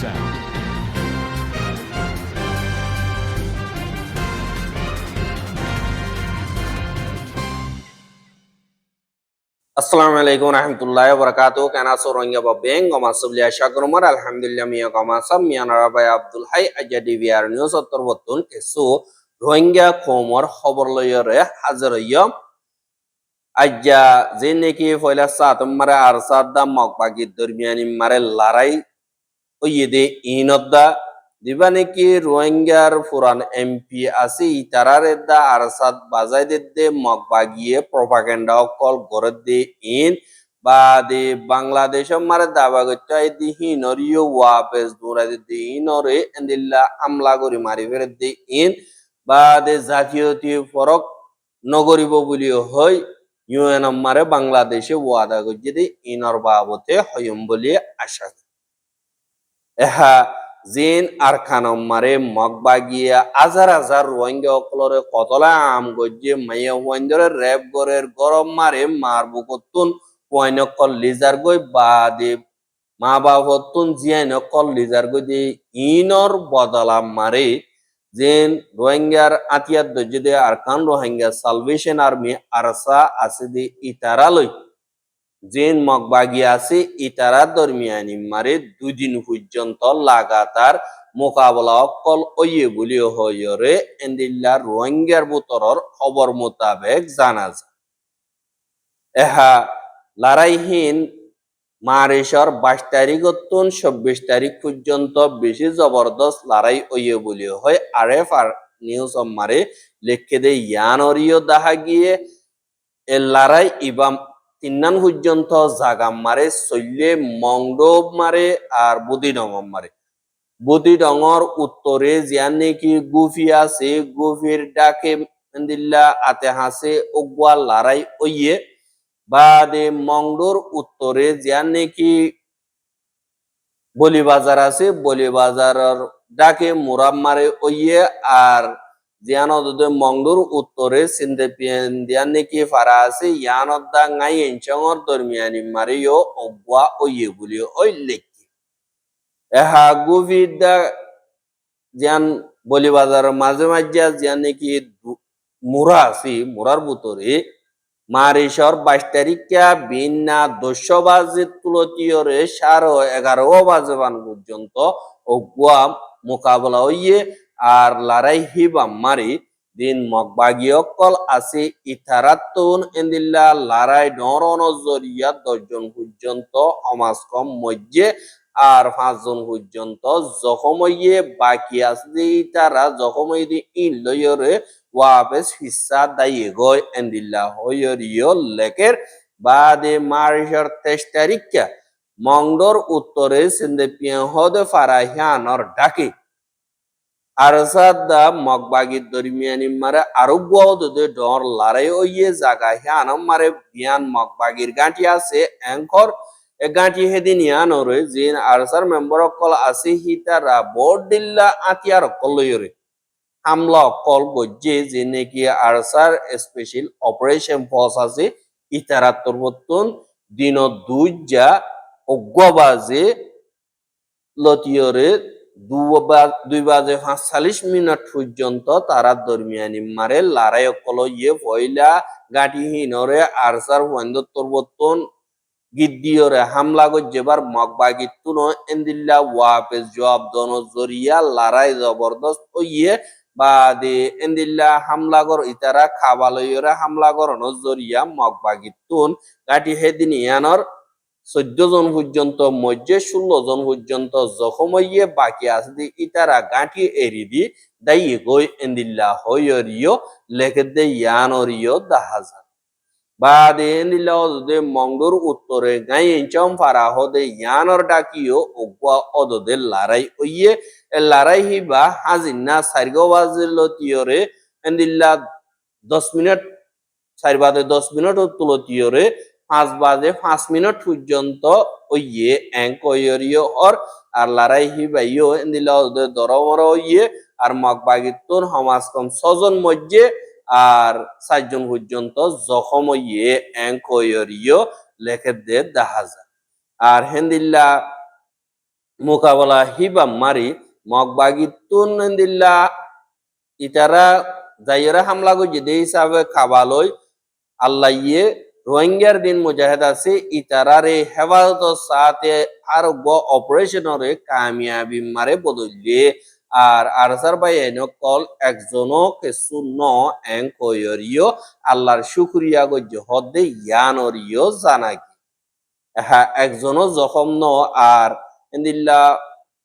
sound. আসসালামু আলাইকুম রহমতুল্লাহি ওয়া বারাকাতুহু কেনা সোরঙ্গা babeng goma subli ashagrumar alhamdulillah miya goma sam miya narabai abdul hay ajadi biar news ottor botun kesu rohingya khomor khobor loyore hajar yo ajja jeneki foila satum mare arsad da mokbagi durmiani mare larai oyede inodda দিবানেকি রোহিঙ্গার পুরান MP আছে ইতারারে দা আরসাদ বাজাইদে দে মগবাগিয়ে propaganda call গরে they in বা দে বাংলাদেশ মারে দাবা গচ্চাই দি হিনরিও ওয়াপেস দুরা দে ইনরে এন্দিল্লা আমলা গরি মারি ফেরে দে ইন বা দে জাতীয়তি ফরক নগরিব বলিও হয় ইউএন মারে বাংলাদেশে ওয়াদা গজ্জে দে ইনর বাবতে হয়ম বলি আশা এহা জিন আর খানম মারে মগবাগিয়া আজার আজার রোহিঙ্গা অকলরে কতলা আম গজ্জে মাইয়া ওয়াইন্দরে র্যাব গরের গরম মারে মারবো কতুন ওয়াইনকল লিজার গই বাদে মা বাবতুন জিয়াইনকল লিজার গই দে ইনর বদলা মারে জিন রোহিঙ্গার আতিয়ার দজ্জে দে আর খান রোহিঙ্গা সালভেশন আর্মি আরসা আছে দে ইতারালই জিন মগবাগি আছে ইতারা দরমিয়ানি মারে দুদিন পর্যন্ত লাগাতার মোকাবলা অকল ওয়ে বলিও হয়রে এন্দিল্লা রোহিঙ্গার বুতরর খবর মোতাবেক জানা যায় এহা লড়াইহীন মারিশর 22 তারিখ 24 তারিখ পর্যন্ত বেশি জবরদস্ত লড়াই ওয়ে বলিও হয় আরএফ আর নিউজ মারে লিখে দে ইয়ানরিও দাহা গিয়ে এ লড়াই ইবাম তিন্নান পর্যন্ত জাগা মারে চল্লে মংডব মারে আর বুদিডঙম মারে বুদিডঙর উত্তরে জিয়ান নেকি গুফি আছে গুফির ডাকে দিল্লা আতে হাসে ওগুয়া লড়াই ওইয়ে বাদে মংডোর উত্তরে জিয়ান নেকি বলিবাজার আছে বলিবাজারের ডাকে মুরাম মারে ওইয়ে আর জিয়ানদে মংডুর উত্তরে সিন্ধেপিয়ান দিয়ান নেকি ফারা আছে ইয়ানদা গাই এনচঙর দরমিয়ানি মারিও অগুয়া ওইয়ে বলি ওই লেখি এহা গুভিদা জিয়ান বলিবাজার মাঝে মাঝে জিয়ান নেকি মুরা আছে মুরার বুতরে মারিশর 22 তারিখা বিনা 200 বাজে তুলতিয়রে 11:30 বাজে বান পর্যন্ত অগুয়া মোকাবেলা হইয়ে আর লড়াই হিবাম মারি দিন মগবাগি অকল আছে ইথারাতুন এন্দিল্লা লড়াই ডরন জরিয়া 10 জন পর্যন্ত সমাজ কম মধ্যে আর 5 জন পর্যন্ত জখম হইয়ে বাকি আছে তারা জখম হইয়ে ইন লয়রে ওয়াপেস হিসা দাইয়ে গয় এন্দিল্লা হইরিও লেকের বাদে মারিশর 23 তারিখা মংডর উত্তরে সিন্ধে পিয়া হদে ফারাহিয়ানর ডাকে আরসাদা মগবাগি দরমিয়ানি মারে আরোগ্যদে ডর লড়াই ওইয়ে জাগা হিয়ানম মারে বিয়ান মগবাগির গাঁটি আছে এঙ্কর এ গাঁটি হেদিন ইয়ানরে জিন আরসার মেম্বার অকল আছে হিতারা বোর্ড দিল্লা আতিয়ার অকল লইরে হামলা অকল গজ্জে যে নাকি আরসার স্পেশাল অপারেশন ফোর্স আছে ইতারা তরবতন দিন দুইজা অগ্গবাজে লতিয়রে 2:45 পর্যন্ত তারা দরমিয়ানি মারে লড়াই অকল ইয়ে পয়লা গাঁটি হিনরে আরসার ওয়ান্দতরবতন গিদ্দিয়রে হামলা গজ্জেবার মগবাগিতুন এন্দিল্লা ওয়াপেস জবাব দন জরিয়া লড়াই জবরদস্ত ইয়ে বাদে এন্দিল্লা হামলাগর ইতারা খাবালয়রে হামলাগর নজরিয়া মগবাগিতুন গাঁটি হেদিন ইয়ানর 14 জন পর্যন্ত মধ্যে 16 জন পর্যন্ত জখম হইয়ে বাকি আছে ইতারা গাঁটি এরি দি দাইয়ে গই এন্দিল্লা হইরিও লেখে দে ইয়ানরিও দাহাজা বাদে এন্দিল্লা ওদে মংডুর উত্তরে গাই এনচম ফারা হদে ইয়ানর ডাকিও ওগুয়া ওদে লড়াই ওইয়ে লড়াই হিবা হাজিনা সারগো বাজিল তিয়রে এন্দিল্লা 10 মিনিট 10 মিনিট তুলতিয়রে 5:05 পর্যন্ত ওইয়ে এঙ্কয়রিও অর আর লড়াই হিবাইও এন্দিল্লা ওদে দরমর ওইয়ে আর মগবাগিতুন সমাজ কম 6 জন মধ্যে আর 4 জন পর্যন্ত জখম হইয়ে এঙ্কয়রিও লেখে দে দাহাজা আর হেন্দিল্লা মোকাবেলা হিবা মারি মগবাগিতুন দিল্লা ইতারা যাইরা হামলা গজি দে হিসাবে খাবালই আল্লাহ ইয়ে রোহিঙ্গার দিন মুজাহিদ আছে ইতারারে হেফাজত সাথে আর অপারেশনরে কামিয়াবি মারে বদলিয়ে আর আরসার ভাই কল একজনও কিছু ন এং কয়রিও আল্লাহর শুকরিয়া গজ্য হদ্দে ইয়ানরিও জানাকি হ্যাঁ একজনও জখম ন আর ইন্দিল্লা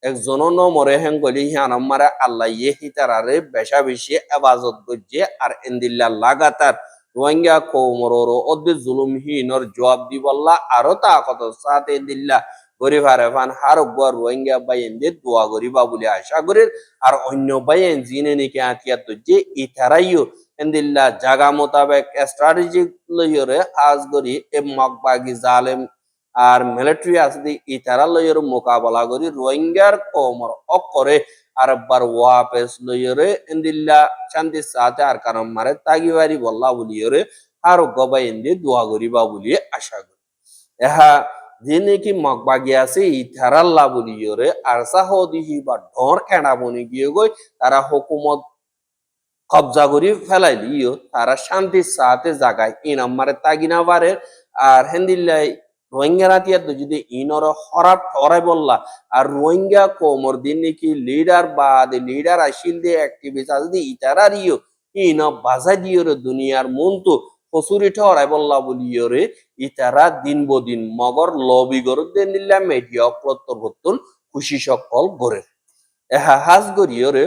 একজনও ন মরে হেং গলি হিয়ানম মারে আল্লাহ ইয়ে হিতারারে বেশা বেশি এবাজত গজ্জে আর ইন্দিল্লা লাগাতার রোহিঙ্গা কৌমরর অদ্দে জুলুমহীনর জবাব দিবল্লা আরো তা কত সাথে দিল্লা গরিব হারেফান হার গুয়ার রোহিঙ্গা বাইন দে দোয়া গরিবা বলে আশা করির আর অন্য বাইন জিনে নিকে আতিয়া তো যে ইতারাইও এন্দিল্লা জাগা মোতাবেক স্ট্র্যাটেজিক লইরে আজ গরি এ মকবাগি জালেম আর মিলিটারি আসদি ইতারা লইয়ের মোকাবেলা করি রোহিঙ্গার কমর অকরে আর বার ওয়াপেস লইয়েরে ইন্দিল্লা শান্তি সাথে আর কারণ মারে তাগিবারি বল্লা বলিয়রে আর গবাই ইন্দি দোয়া করিবা বলিয়ে আশা করি এহা যিনি কি মকবাগি আছে ইতারাল্লা বলিয়রে আর সাহদিহি বা ঢর কেনা বনি গিয়ে গই তারা হুকুমত কবজা করি ফেলাইলিও তারা শান্তির সাথে জাগায় ইনাম মারে তাগিনা পারে আর হেন্দিল্লাই রোহিঙ্গা রাতিয়ার যদি ইনর হরাপ ঠরাই বললা আর রোহিঙ্গা কোমর দিন নাকি লিডার বা লিডার আসিল দিয়ে অ্যাক্টিভিস্ট আছে ইতারার ইন বাজা দিও রে দুনিয়ার মন তো কসুরি ঠরাই বললা বলিও রে ইতারা দিন বদিন মগর লবি গরত দিয়ে নিলাম মেডিয়া প্রত্যাবর্তন খুশি সকল গড়ে এহা হাজ গরিও রে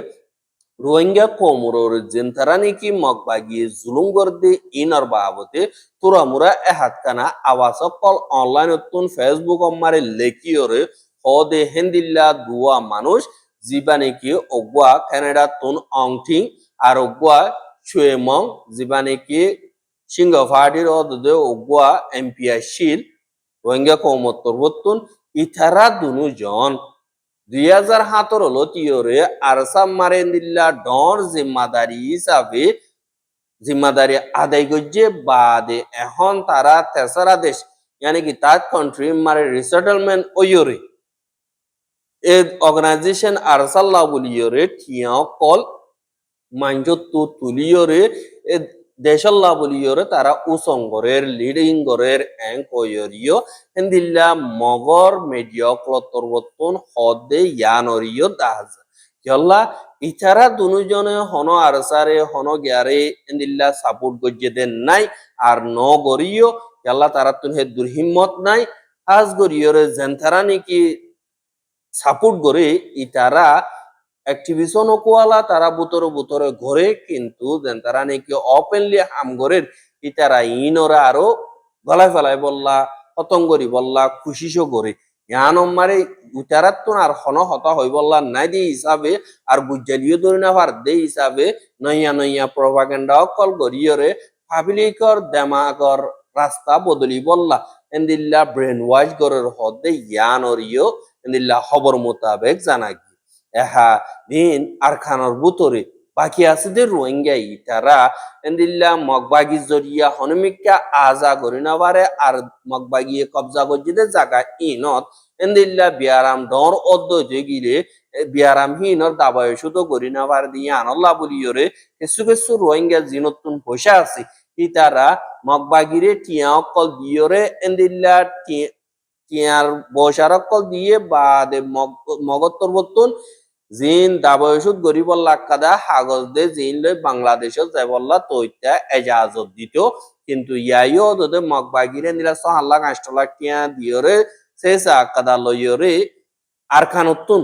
রোহিঙ্গা কোমরর জেনতারা নাকি মগবাগিয়ে জুলুম গর্দে ইনর বাবতে তুরামুরা এহাতকানা আওয়াজ কল অনলাইন তুন ফেসবুক মারে লেখিওরে হদে হেন্দিল্লা দুয়া মানুষ জিবা নাকি অগুয়া কানাডা তুন অংঠিং আর অগুয়া সুয়েমং জিবা নাকি সিংহ ফাটির অদে অগুয়া এমপিআই শিল রোহিঙ্গা কোমর তরবতুন ইথারা দুনুজন 2017 লতিয়রে আরসাম মারেন্দিল্লা ডর জিম্মাদারি আদায় করছে বাদে এখন তারা তেসারা দেশ यानी कि তার কান্ট্রি মারে রিসেটেলমেন্ট ওয়রে এ অর্গানাইজেশন আরসাল্লাহ বলিয়রে ঠিয়া কল মানজত্তু তুলিয়রে এ দেশাল্লাহ বলিয়রে তারা উসঙ্গরের লিডিং গরের এং কয়রিও হেন্দিল্লা মগর মিডিয়া ক্লতরবতন হদে ইয়ানরিও দাজ জল্লা ইচারা দুজনে হন আরসারে হন গিয়ারে হেন্দিল্লা সাপোর্ট গজ্জে দেন নাই আর ন গরিও জল্লা তারা তুন হে দুরহিম্মত নাই আজ গরিয়রে জেনতারা নাকি সাপোর্ট করে ইতারা অ্যাক্টিভিশন কোয়ালা তারা বুতরে ঘরে কিন্তু তারা নাকি ওপেনলি হাম ঘরের ইতারা ইনরা আরো গলায় ফেলায় বললা পতঙ্গরি বললা খুশিসো করে ইয়ান মারে উতারাত তো আর হন হতা হই বললা নাই দি হিসাবে আর গুজ্জালিও ধরে না পার দে হিসাবে নইয়া প্রপাগান্ডা অকল গরিয়রে পাবলিকর দেমাগর রাস্তা বদলি বললা এন্দিল্লা ব্রেন ওয়াশ গরের হদে ইয়ানরিও এন্দিল্লা খবর মোতাবেক জানা এহা দিন আরখানোর বুতরে বাকি আছে যে রোহিঙ্গা ইতারা এন্দিল্লা মগবাগি জরিয়া হনমিকা আজা গরিনা বারে আর মগবাগিয়ে কবজা গজিতে জায়গা ইনত এন্দিল্লা বিয়ারাম ডর অদ্দ জেগিরে বিয়ারাম হিনর দাবায় শুধু গরিনা বার দিয়ে আনল্লা বলিয়রে কিছু রোহিঙ্গা জিনতুন পয়সা আছে ইতারা মগবাগিরে টিয়া অকল দিয়রে এন্দিল্লা টিয়ার বসার অকল দিয়ে বাদে মগত্তর বর্তন জিন দাবয়সুদ গরিবল্লা কাদা হাগজ দে জিন লই বাংলাদেশ যাই বললা তৈতা এজাজত দিত কিন্তু ইয়াইও দে মগবাগিরে নিলা 6 লাখ 8 লাখ টিয়া দিয়রে সেসা কাদা লইয়রে আরখানতুন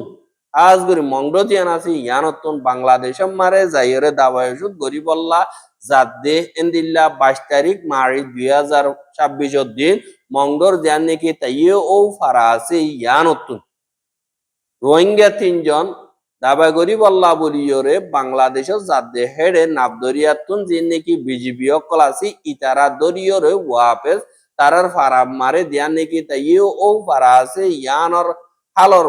আজ গরি মংড জিয়ান আছে ইয়ানতুন বাংলাদেশ মারে যাইরে দাবয়সুদ গরিবল্লা জাদে এন্দিল্লা 22 তারিখ মার্চ 2026 দিন মংডর জিয়ান নাকি তাইও ও ফারা আছে ইয়ানতুন রোহিঙ্গা 3 জন দাবা গরিব আল্লাহ বলিয়রে বাংলাদেশ জাদে হেডে নাবদরিয়াতুন জিন নাকি বিজিবি অকল আছে ইতারা দরিয়রে ওয়াপেস তারার ফারাম মারে দিয়ান নাকি তাইও ও ফারা আছে ইয়ানর হালর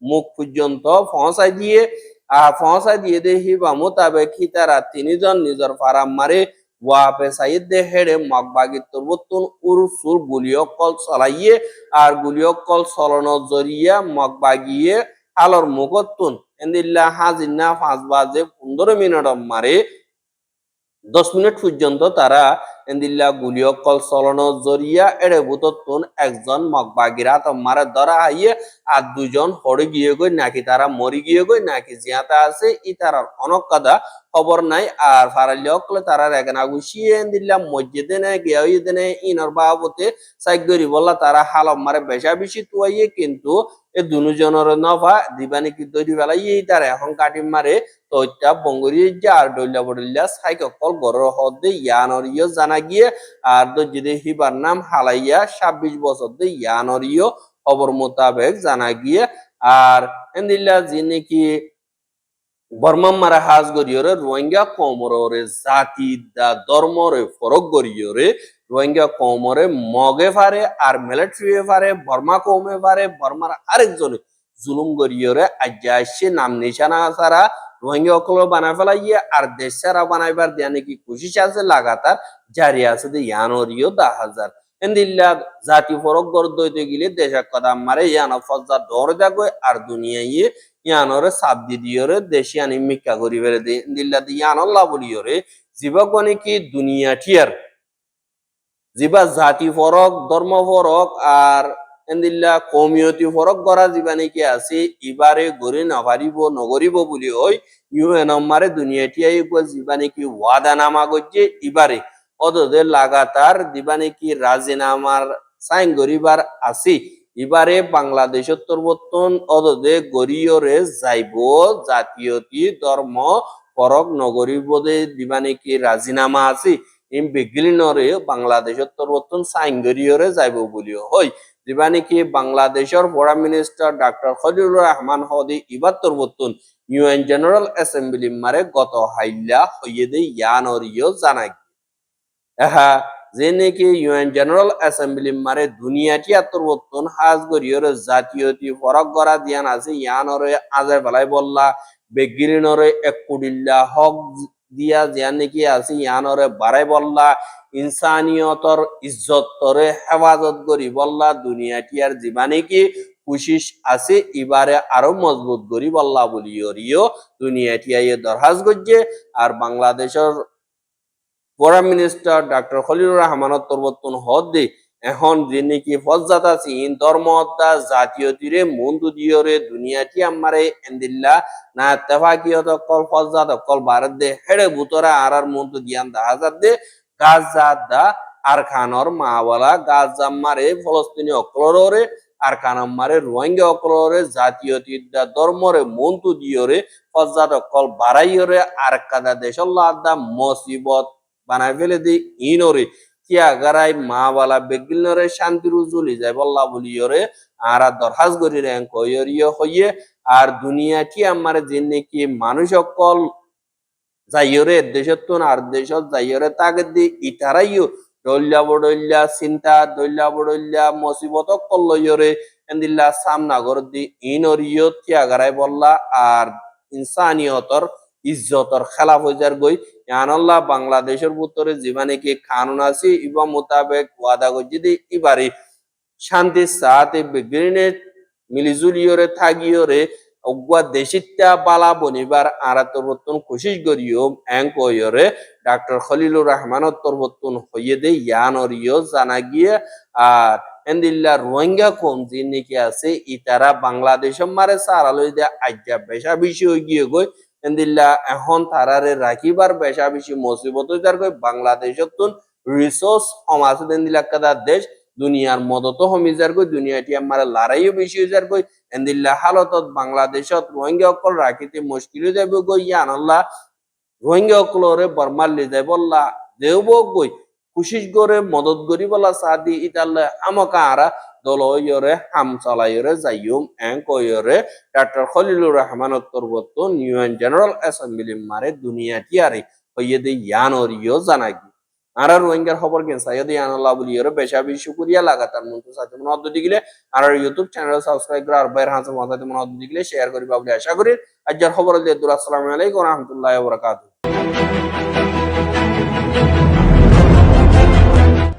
মুখ পর্যন্ত পৌঁছাই দিয়ে দেখি বা মোতাবেক তারা 3 জন নিজের ফারাম মারে ওয়াপে সাইদ দে হেড়ে মগবাগি তরবতুন উরসুল গুলিয় কল চলাইয়ে আর গুলিয় কল চলনো জরিয়া মগবাগিয়ে হালর মুগতুন এন্দিল্লা হাজিনা 5 বাজে 15 মিনিট মারে 10 মিনিট পর্যন্ত তারা এন্দিল্লা গুলিয় কল চলনো জরিয়া এড়ে বুততুন একজন মগবাগিরা মারে ধরা হাইয়ে আর দুজন হড়ে গিয়ে গই নাকি তারা মরি গিয়ে গই নাকি জিয়াতা আছে ই তারার অনেক কথা খবর নাই আর ফারালিয়া অকলে তারা রেগনা গুছিয়ে এন্দিল্লা মসজিদে নে গিয়ে নে ইনর বাবতে সাইগরি বললা তারা হালম মারে বেশা বেশি তুয়াইয়ে কিন্তু এ দুজনের নফা দিবানি কি দৈরি বেলাইয়ে তার এখন কাটি মারে তৈটা বঙ্গরি আর ডইলা বডইলা সাইকল গরর হদে ইয়ানরিয় জানা গিয়ে আর যদি হিবার নাম হালাইয়া 26 বছর দে ইয়ানরিয় খবর মোতাবেক জানা গিয়ে আর এন্দিল্লা যিনি কি বর্মা মারা হাজ গরিয়রে রোহিঙ্গা কমরে জাতি দা ধর্মরে ফরক গরিয়রে রোহিঙ্গা কমরে মগে ফারে আর মিলিটারি ফারে বর্মা কমে ফারে বর্মার আরেকজনে জুলুম গরিয়রে আজ্জা আসছে নাম নিশানা সারা রোহিঙ্গা অকল বানায় ফেলাইয়ে আর দেশ সারা বানাইবার দেয়া নাকি কোশিশ আছে লাগাতার জারি আছে দে ইয়ানরিও 10,000 এন্দিল্লা জাতি ফরক গড় দইতে গেলে দেশা কদম মারে ইয়ানো ফজ্জা দৌড় দাগো আর দুনিয়ায় ইয়ানরে সাবদি দিয়রে দেশি আনি মিক্কা করি বেড়ে দিল্লা দি ইয়ানল্লা বলিয়রে জীবগণে কি দুনিয়া টিয়ার জিবা জাতি ফরক ধর্ম ফরক আর এন্দিল্লা কমিউনিটি ফরক গড়া জিবা নাকি আছে ইবারে গড়ে নাভারিব নগরিব বলি ওই ইউএন মারে দুনিয়া টিয়াই জিবা নাকি ওয়াদা নামা গজ্জে ইবারে অদদের লাগাতার দিবা নাকি রাজিনামার সাইন গরিবার আসি এবারে বাংলাদেশের তরবর্তন অদদে গরিয়রে যাইব জাতীয়তি ধর্ম পরক নগরী বোধে দিবা নাকি রাজিনামা আছে ইম বিগলিনরে বাংলাদেশের তরবর্তন সাইন গরিয়রে যাইব বলিও হই দিবা নাকি বাংলাদেশের foreign minister doctor Khalilur Rahman হদি ইবার তরবর্তন ইউএন জেনারেল অ্যাসেম্বলি মারে গত হাইল্লা হইয়ে দে ইয়ানরিও জানাই এহা যে নাকি ইউএন জেনারেল অ্যাসেম্বলি মারে দুনিয়াটি আত্মবর্তন হাজ গরিয়র জাতীয়তি ফরক গড়া দিয়ান আছে ইয়ানরে আজে বেলায় বললা বেগিরিনরে 1 কোটি হক দিয়া জিয়ান নাকি আছে ইয়ানরে বাড়াই বললা ইনসানিয়তর ইজ্জতরে হেফাজত করি বললা দুনিয়াটি আর জীবানে কি কোশিশ আছে এবারে আরো মজবুত করি বললা বলিও দুনিয়াটি আইয়ে দরহাজ গজ্জে আর বাংলাদেশের ফরেন মিনিস্টার ডাক্তার খলিলুর রহমানের তরবর্তন হদে এখন যিনি কি ফজ্জাত আছে ধর্মতা জাতীয়তিরে মন্দু দিয়রে দুনিয়াটি আমারে এন্দিল্লা না তেফাকিয়ত কল ফজ্জাত কল ভারত দে হেড়ে বুতরা আর মন্দু দিয়ান 10,000 দে গাজা দা আর খানর মাওয়ালা গাজা মারে ফলস্তিনি অকলরে আর খানম মারে রোহিঙ্গা অকলরে জাতীয়তি দা ধর্মরে মন্দু দিয়রে ফজ্জাত কল বাড়াইয়রে আর কাদা দেশল্লাহ দা মুসিবত বানাই ফেলে দি ইনরে কিয়া গারাই মা বালা বেগিলরে শান্তির উজুলি যায় বল্লা বলিয়রে আর দরহাজ গরি র্যাঙ্ক হইয়রিয় হইয়ে আর দুনিয়াটি আমার যে কি মানুষ অকল যাইয়রে দেশত্বন আর দেশত যাইয়রে তাকে দি ইতারাইও দল্লা বডল্লা চিন্তা দল্লা বডল্লা মুসিবত অকল লইয়রে এন্দিল্লা সামনা গর দি ইনরিয় কিয়া গারাই বল্লা আর ইনসানিয়তর ইজ্জতর খেলাফ হয়ে যার গই আল্লাহ বাংলাদেশের ভিতরে জীবনে কি কানুন আছে ইবা মোতাবেক ওয়াদা করছি দি ইবারে শান্তি সাথে বেগিনে মিলিজুলিয়রে থাকিয়রে অগুয়া দেশিতা বালা বনিবার আরাতর বর্তন কোশিশ করিও এঙ্ক হইয়রে ডাক্তার খলিলুর রহমানের তরবর্তন হইয়ে দে ইয়ানরিও জানা গিয়ে আর এন্দিল্লা রোহিঙ্গা কম যিনি কি আছে ইতারা বাংলাদেশের মারে সারালই দে আজ্ঞা বেশা বেশি হয়ে গিয়ে গই এন্দিল্লা এখন তারারে রাখিবার বেশা বেশি মুসিবত হইতার কই বাংলাদেশত রিসোর্স কম আছে এন্দিল্লা কাদা দেশ দুনিয়ার মদত হমিজার কই দুনিয়াটি আমার লড়াইও বেশি হইজার কই এন্দিল্লা হালতত বাংলাদেশত রোহিঙ্গা অকল রাখিতে মুশকিল হয়ে যাবে গই ইয়ানাল্লাহ রোহিঙ্গা অকলরে বর্মার লি যায় বললা দেব গই কোশিশ করে মদত করি বলা সাদি ইতাল্লা আমকা আরা দলয়রে হাম চালাইরে যাইম এং কয়রে ডাক্তার খলিলুর রহমান তরবর্তন ইউএন জেনারেল অ্যাসেম্বলি মারে দুনিয়াটি আরে হইয়ে দে ইয়ানরিও জানাই আর রোহিঙ্গার খবর কেন সাইয়দ ইয়ানাল্লাহ বলিয়রে বেশা বেশি শুকরিয়া লাগাতার মন্ত সাথে মন অদ্দ দিগলে আর ইউটিউব চ্যানেল সাবস্ক্রাইব করে আর বাইর হাতে মন সাথে মন অদ্দ দিগলে শেয়ার করি বাবলি আশা করি আজকের খবর দিয়ে আসসালামু আলাইকুম ওয়া রাহমাতুল্লাহি ওয়া বারাকাতুহু।